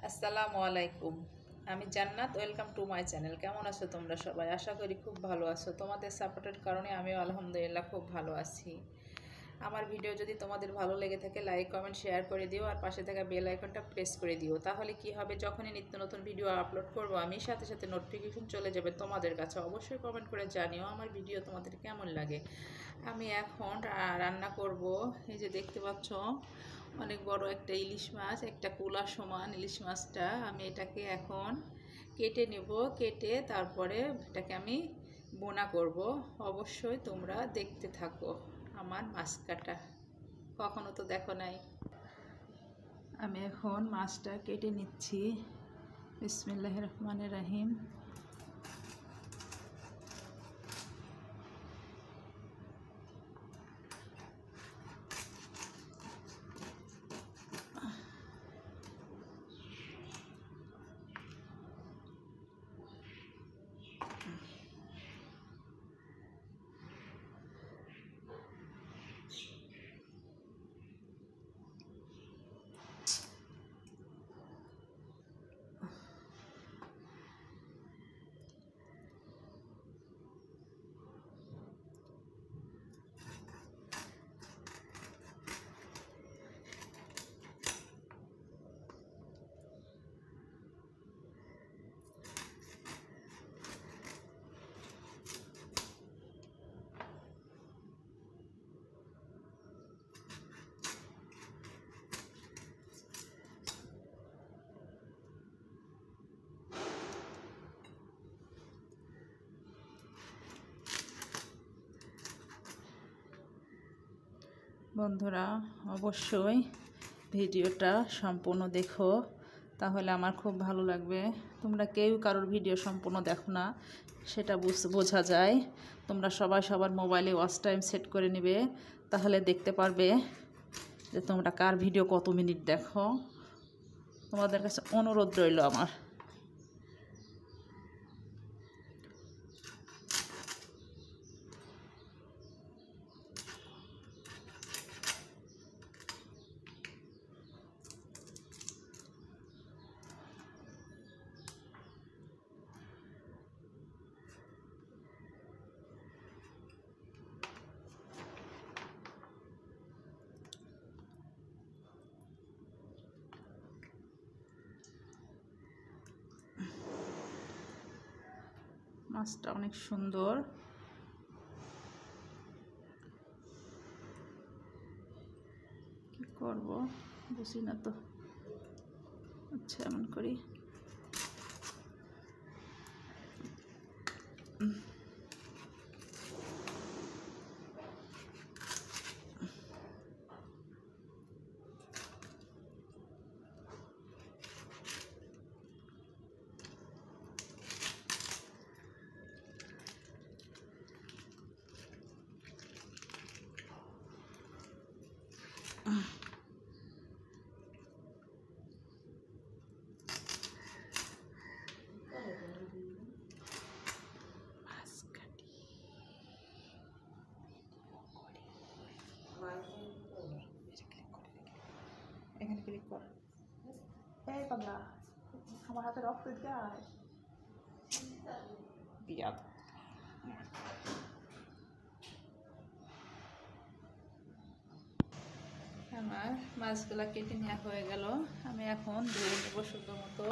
আসসালামু আলাইকুম। আমি জান্নাত। Welcome to my channel. কেমন আছো তোমরা সবাই? আশা করি খুব ভালো আছো। তোমাদের সাপোর্টের কারণে আমিও আলহামদুলিল্লাহ খুব ভালো আছি। আমার ভিডিও যদি তোমাদের ভালো লেগে থাকে লাইক কমেন্ট শেয়ার করে দিও, আর পাশে থাকা বেল আইকনটা প্রেস করে দিও। তাহলে কি হবে, যখনই নিত্য নতুন ভিডিও আপলোড করব আমি সাথে সাথে নোটিফিকেশন চলে যাবে তোমাদের কাছে। অবশ্যই কমেন্ট করে জানিও আমার ভিডিও তোমাদের কেমন লাগে। আমি এখন রান্না করব। এই যে দেখতে পাচ্ছ অনেক বড় একটা ইলিশ মাছ, একটা কুলা সমান ইলিশ মাছটা। আমি এটাকে এখন কেটে নেব। কেটে তারপরে এটাকে আমি বোনা করব। অবশ্যই তোমরা দেখতে থাকো আমার মাছ কাটা। কখনো তো দেখো নাই। আমি এখন মাছটা কেটে নিচ্ছি। বিসমিল্লাহির রহমানির রহিম। বন্ধুরা অবশ্যই ভিডিওটা সম্পূর্ণ দেখো, তাহলে আমার খুব ভালো লাগবে। তোমরা কেউ কারোর ভিডিও সম্পূর্ণ দেখো না, সেটা বোঝা যায়। তোমরা সবাই সবার মোবাইলে ওয়াচ টাইম সেট করে নেবে, তাহলে দেখতে পারবে যে তোমরা কার ভিডিও কত মিনিট দেখো। তোমাদের কাছে অনুরোধ রইল আমার। মাছটা অনেক সুন্দর। কি করব বুঝি না তো। আচ্ছা এমন করি। এখানে ক্লিক কর। এই পাগলা, আমার হাতে রক্ত যায়। বিয়াদ। আমার মাছগুলা কেটে নেওয়া হয়ে গেল। আমি এখন ধুয়ে নেব সুন্দর মতো।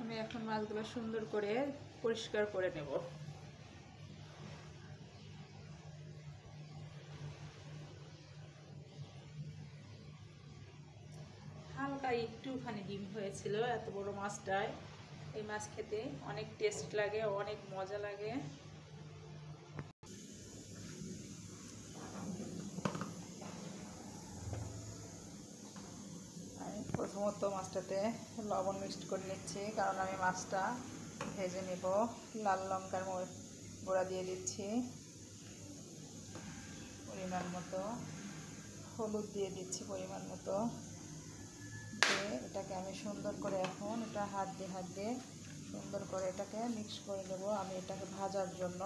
আমি এখন মাছগুলো সুন্দর করে পরিষ্কার করে নেব। হালকা একটুখানি ডিম হয়েছিল এত বড় মাছটায়। এই মাছ খেতে অনেক টেস্ট লাগে, অনেক মজা লাগে। প্রথমত মাছটাতে লবণ মিক্সড করে নিচ্ছি, কারণ আমি মাছটা ভেজে নেব। লাল লঙ্কার গুঁড়া দিয়ে দিচ্ছি পরিমাণ মতো, হলুদ দিয়ে দিচ্ছি পরিমাণ মতো, দিয়ে এটাকে আমি সুন্দর করে এখন হাত দিয়ে সুন্দর করে এটাকে মিক্স করে দেবো আমি এটাকে ভাজার জন্য।